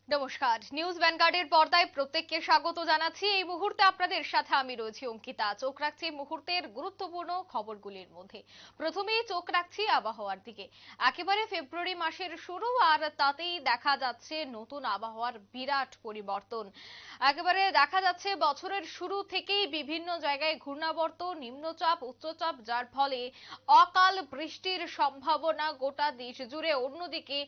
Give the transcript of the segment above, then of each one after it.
নমস্কার, নিউজ ভ্যানগার্ডের পর্দায় প্রত্যেককে স্বাগত জানাচ্ছি। এই মুহূর্তে আপনাদের সাথে আমি রয়েছি অঙ্কিতা। চোখ রাখছি মুহূর্তের গুরুত্বপূর্ণ খবরগুলির মধ্যে। প্রথমেই চোখ রাখছি আবহাওয়ার দিকে। একেবারে ফেব্রুয়ারি মাসের শুরু, আর তাতেই দেখা যাচ্ছে নতুন আবহাওয়ার বিরাট পরিবর্তন। একেবারে দেখা যাচ্ছে বছরের শুরু থেকেই বিভিন্ন জায়গায় ঘূর্ণাবর্ত, নিম্নচাপ, উচ্চচাপ, যার ফলে অকাল বৃষ্টির সম্ভাবনা গোটা দেশ জুড়ে। অন্যদিকে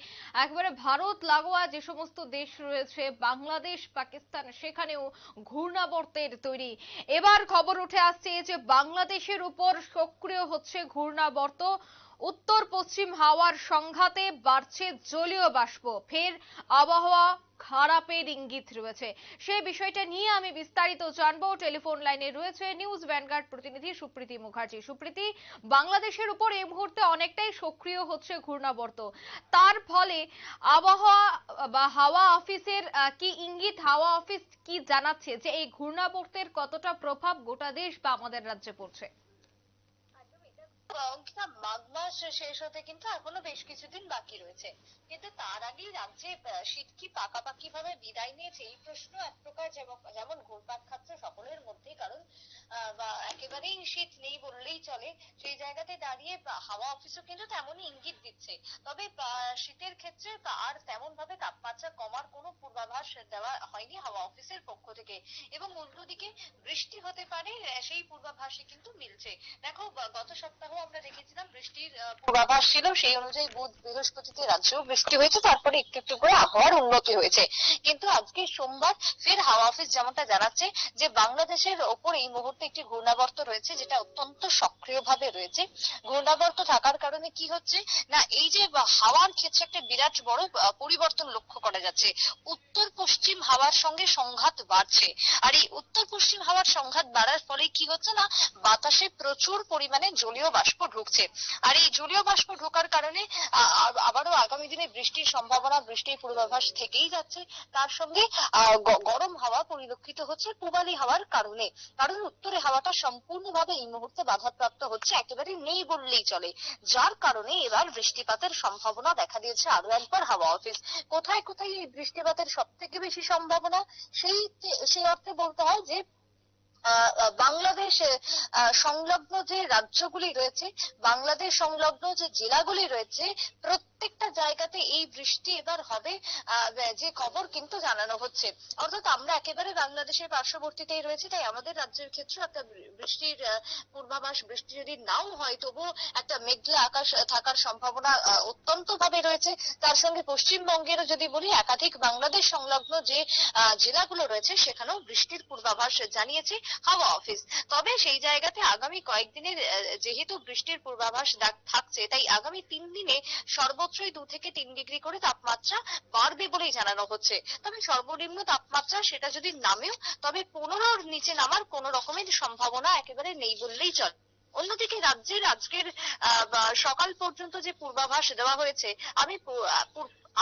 একেবারে ভারত লাগোয়া যে সমস্ত দেশ রয়েছে, বাংলাদেশ, পাকিস্তান, সেখানেও ঘূর্ণাবর্তের তৈরি। এবার খবর উঠে আসছে যে বাংলাদেশের উপর সক্রিয় হচ্ছে ঘূর্ণাবর্ত। উত্তর পশ্চিম হাওয়ার সংঘাতে বাড়ছে জলীয় বাষ্প। ফের আবহাওয়া খারাপের ইঙ্গিত রয়েছে। সেই বিষয়টা নিয়ে আমি বিস্তারিত জানবো। টেলিফোন লাইনে রয়েছে নিউজ ভ্যানগার্ড প্রতিনিধি সুপ্রীতি মুখার্জি। সুপ্রীতি, বাংলাদেশের উপর এই মুহূর্তে অনেকটাই সক্রিয় হচ্ছে ঘূর্ণাবর্ত, তার ফলে আবহাওয়া বা হাওয়া অফিসের কি ইঙ্গিত, হাওয়া অফিস কি জানাচ্ছে যে এই ঘূর্ণাবর্তের কতটা প্রভাব গোটা দেশ বা আমাদের রাজ্যে পড়ছে? অঙ্কিতা, মাঘ মাস শেষ হতে কিন্তু এখনো বেশ কিছুদিন বাকি রয়েছে, কিন্তু তার আগেই রাজ্যে শীত কি পাকাপাকি ভাবে বিদায় নিয়েছে এই প্রশ্ন এক প্রকার যেমন ঘুরপাক খাচ্ছে সকলের মধ্যে। কারণ একেবারেই শীত নেই বললেই চলে। সেই জায়গাতে দাঁড়িয়ে হাওয়া অফিসও কিন্তু তেমনই ইঙ্গিত দিচ্ছে। তবে শীতের ক্ষেত্রে আর তেমন ভাবে তাপমাত্রা কমার কোনো পূর্বাভাস দেওয়া হয়নি হাওয়া অফিসের পক্ষ থেকে, এবং অন্যদিকে বৃষ্টি হতে পারে সেই পূর্বাভাসই কিন্তু মিলছে। দেখো, গত সপ্তাহ আমরা দেখেছিলাম বৃষ্টির পূর্বাভাস ছিল, সেই অনুযায়ী বুধ বৃহস্পতিতে রাজ্যেও বৃষ্টি হয়েছে, তারপরে একটু একটু করে আবহাওয়ার উন্নতি হয়েছে। কিন্তু আজকে সোমবার ফের হাওয়া অফিস যেমনটা জানাচ্ছে যে বাংলাদেশের ওপর এই মুহূর্তে একটি ঘূর্ণাবর্ত রয়েছে, যেটা অত্যন্ত সক্রিয় ভাবে রয়েছে। ঘূর্ণাবর্ত থাকার কারণে কি হচ্ছে না, এই যে হাওয়ার ক্ষেত্রে একটা বিরাট বড় পরিবর্তন লক্ষ্য করা যাচ্ছে। উত্তর পশ্চিম হাওয়ার সঙ্গে সংঘাত বাড়ছে, আর এই উত্তর পশ্চিম হাওয়ার সংঘাত বাড়ার ফলে কি হচ্ছে না, বাতাসে প্রচুর পরিমাণে জলীয় বাষ্প ঢুকছে। আর এই জলীয় বাষ্প ঢোকার কারণে আবারও আগামী দিনে বৃষ্টির সম্ভাবনা, বৃষ্টির পূর্বাভাস থেকেই যাচ্ছে। তার সঙ্গে গরম হাওয়া পরিলক্ষিত হচ্ছে পূবালি হাওয়ার কারণে। কারণ উত্তরে হাওয়াটা সম্পূর্ণভাবে এই মুহূর্তে বাধাপ্রাপ্ত হচ্ছে, একেবারে নেই বললেই চলে। যার কারণে এবার বৃষ্টিপাতের সম্ভাবনা দেখা দিয়েছে আরো একবার হাওয়া অফিস। কোথায় কোথায় এই বৃষ্টিপাতের সব থেকে বেশি সম্ভাবনা, সেই অর্থে বলতে হয় যে বাংলাদেশ সংলগ্ন যে রাজ্যগুলি রয়েছে, বাংলাদেশ সংলগ্ন যে জেলাগুলি রয়েছে, প্রত্যেকটা জায়গাতে এই বৃষ্টি এবার হবে, যে খবর কিন্তু জানানো হচ্ছে। অর্থাৎ আমরা একেবারে বাংলাদেশের পার্শ্ববর্তীতেই রয়েছে, তাই আমাদের রাজ্যের ক্ষেত্রে একটা বৃষ্টির পূর্বাভাস, বৃষ্টি যদি নাও হয় তবুও একটা মেঘলা আকাশ থাকার সম্ভাবনা অত্যন্ত ভাবে রয়েছে। তার সঙ্গে পশ্চিমবঙ্গেরও যদি বলি, একাধিক বাংলাদেশ সংলগ্ন যে জেলাগুলো রয়েছে সেখানেও বৃষ্টির পূর্বাভাস জানিয়েছে হাওয়া অফিস। তবে সেই জায়গাতে আগামী কয়েকদিনের যেহেতু বৃষ্টির পূর্বাভাস থাকছে, তাই আগামী 3 দিনে সর্বোচ্চই 2 থেকে 3 ডিগ্রি করে তাপমাত্রা বাড়বে বলেই জানানো হচ্ছে। তবে সর্বনিম্ন তাপমাত্রা সেটা যদি নামেও, তবে 15-র নিচে নামার কোন রকমের সম্ভাবনা একেবারে নেই বললেই চলে। অন্যদিকে রাজ্যের আজকের সকাল পর্যন্ত যে পূর্বাভাস দেওয়া হয়েছে, আমি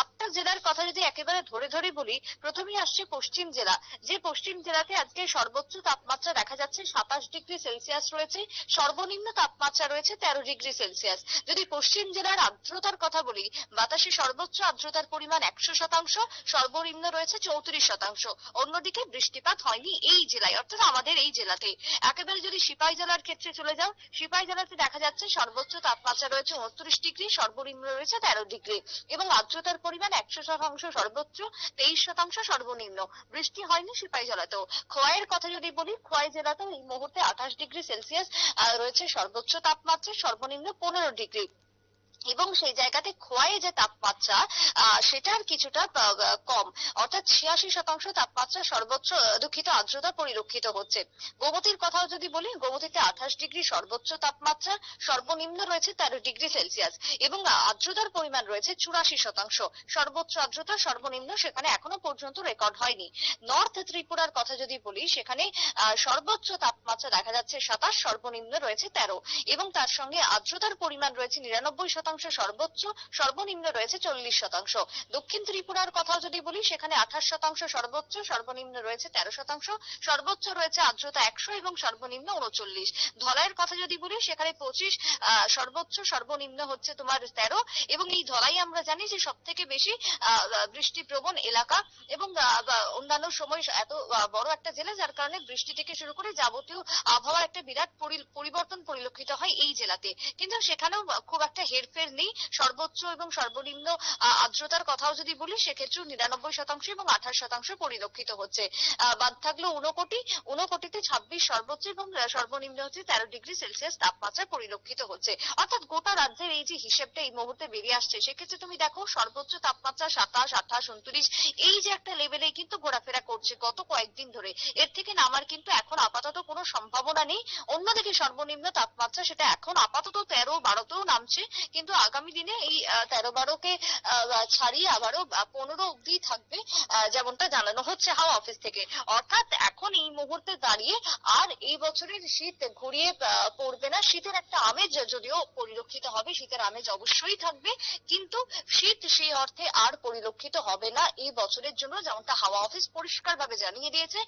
8টা জেলার কথা যদি একেবারে ধরে ধরে বলি, প্রথমেই আসছে পশ্চিম জেলা। যে পশ্চিম জেলাতে আজকে সর্বোচ্চ তাপমাত্রা দেখা যাচ্ছে 27 ডিগ্রি সেলসিয়াস রয়েছে, সর্বনিম্ন তাপমাত্রা রয়েছে 13 ডিগ্রি সেলসিয়াস। যদি পশ্চিম জেলার আর্দ্রতার কথা বলি, বাতাসে সর্বোচ্চ আর্দ্রতার পরিমাণ 100%, সর্বনিম্ন রয়েছে 34%। অন্যদিকে বৃষ্টিপাত হয়নি এই জেলায়, অর্থাৎ আমাদের এই জেলাতে। একেবারে যদি সিপাহী জেলার ক্ষেত্রে চলে যাও, সিপাহী জেলাতে দেখা যাচ্ছে সর্বোচ্চ তাপমাত্রা রয়েছে 29 ডিগ্রি, সর্বনিম্ন রয়েছে 13 ডিগ্রি, এবং আর্দ্রতার পরিমাণ 100%, সর্বোচ্চ 23%, সর্বনিম্ন। বৃষ্টি হয়নি সিপাহী জেলাতেও। খোয়াইয়ের কথা যদি বলি, খোয়াই জেলাতেও এই মুহূর্তে 28 ডিগ্রি সেলসিয়াস রয়েছে সর্বোচ্চ তাপমাত্রা, সর্বনিম্ন 15 ডিগ্রি, এবং সেই জায়গাতে খোয়াইয়ে যে তাপমাত্রা সেটার কিছুটা কম, অর্থাৎ 86% তাপমাত্রা সর্বোচ্চ, দুঃখিত, আর্দ্রতা পরিলক্ষিত হচ্ছে। গোমতীর কথাও যদি বলি, গোমতীতে 28 ডিগ্রি সর্বোচ্চ তাপমাত্রা, সর্বনিম্ন রয়েছে 13 ডিগ্রি সেলসিয়াস, এবং আর্দ্রতার পরিমাণ রয়েছে 84%। সর্বোচ্চ আর্দ্রতা, সর্বনিম্ন সেখানে এখনো পর্যন্ত রেকর্ড হয়নি। নর্থ ত্রিপুরার কথা যদি বলি, সেখানে সর্বোচ্চ তাপমাত্রা দেখা যাচ্ছে 27, সর্বনিম্ন রয়েছে 13, এবং তার সঙ্গে আর্দ্রতার পরিমাণ রয়েছে 99%, শতাংশ সর্বোচ্চ, সর্বনিম্ন রয়েছে 40%। দক্ষিণ ত্রিপুরার কথা যদি বলি, সেখানে 28% সর্বোচ্চ, সর্বনিম্ন রয়েছে 13%, সর্বোচ্চ রয়েছে আর্দ্রতা 100 এবং সর্বনিম্ন 39। ধলাইয়ের কথা যদি বলি, সেখানে 25 সর্বোচ্চ, সর্বনিম্ন হচ্ছে তোমার 13। এবং এই ধলাই আমরা জানি যে সব থেকে বেশি বৃষ্টিপ্রবণ এলাকা, এবং অন্যান্য সময় এত বড় একটা জেলা, যার কারণে বৃষ্টি থেকে শুরু করে যাবতীয় আবহাওয়ার একটা বিরাট পরিবর্তন পরিলক্ষিত হয় এই জেলাতে। কিন্তু সেখানেও খুব একটা হেরফের নেই। সর্বোচ্চ এবং সর্বনিম্ন আর্দ্রতার কথাও যদি বলি, সেক্ষেত্রেও 99% এবং 28% পরিলক্ষিত হচ্ছে। বাদ থাকলো ঊনকোটিতে 26 সর্বোচ্চ এবং সর্বনিম্ন হচ্ছে 13°C তাপমাত্রা পরিলক্ষিত হচ্ছে। অর্থাৎ গোটা রাজ্যের এই যে হিসেবটা এই মুহূর্তে বেরিয়ে আসছে, সেক্ষেত্রে তুমি দেখো সর্বোচ্চ তাপমাত্রা 27, 28, 29 এই যে একটা লেভেলে কিন্তু ঘোরাফেরা করছে গত কয়েকদিন ধরে। এর থেকে নামার কিন্তু এখন আপাতত কোনো সম্ভাবনা নেই। অন্যদিকে সর্বনিম্ন তাপমাত্রা সেটা এখন আপাতত 13, 12তেও নামছে, কিন্তু আগামী দিনে এই 13, 12কে ছাড়িয়ে আবারও 15 অব্দি থাকবে, যেমনটা জানানো হচ্ছে হাওয়া অফিস থেকে। অর্থাৎ এখন এই মুহূর্তে দাঁড়িয়ে আর এই বছরের শীত ঘুরিয়ে পড়বে না। শীতের একটা আমেজ যদিও পরিলক্ষিত হবে, শীতের আমেজ অবশ্যই থাকবে, কিন্তু শীত সেই অর্থে আর পরিলক্ষিত হবে না এই বছরের জন্য, যেমনটা হাওয়া অফিস পরিষ্কারভাবে জানিয়ে দিয়েছে।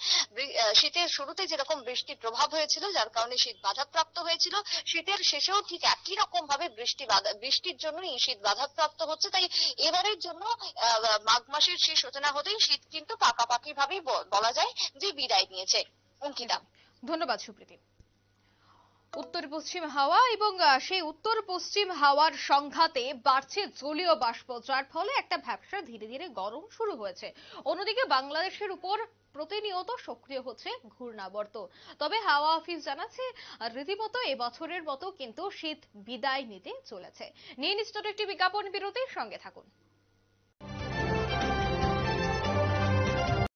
শীতের শুরুতে যেরকম বৃষ্টির প্রভাব হয়েছিল, যার কারণে শীত বাধাপ্রাপ্ত হয়েছিল, শীতের শেষেও ঠিক একই রকম ভাবে বৃষ্টির জন্য এই শীত বাধাপ্রাপ্ত হচ্ছে। তাই এবারের জন্য মাঘ মাসের শেষ সূচনা হতেই শীত কিন্তু পাকাপাকি ভাবেই বলা যায় যে বিদায় নিয়েছে। অঙ্কিতা, ধন্যবাদ সুপ্রীতি। উত্তর পশ্চিম হাওয়া এবং সেই উত্তর পশ্চিম হাওয়ার সংঘাতে বাড়ছে জলীয় বাষ্প, যার ফলে একটা ভ্যাপসা ধীরে ধীরে গরম শুরু হয়েছে। অন্যদিকে বাংলাদেশের উপর প্রতিনিয়ত সক্রিয় হচ্ছে ঘূর্ণাবর্ত। তবে হাওয়া অফিস জানাচ্ছে রীতিমতো এবছরের মতো কিন্তু শীত বিদায় নিতে চলেছে। নিয়ে নিশ্চিত একটি বিজ্ঞাপন বিরতির সঙ্গে থাকুন।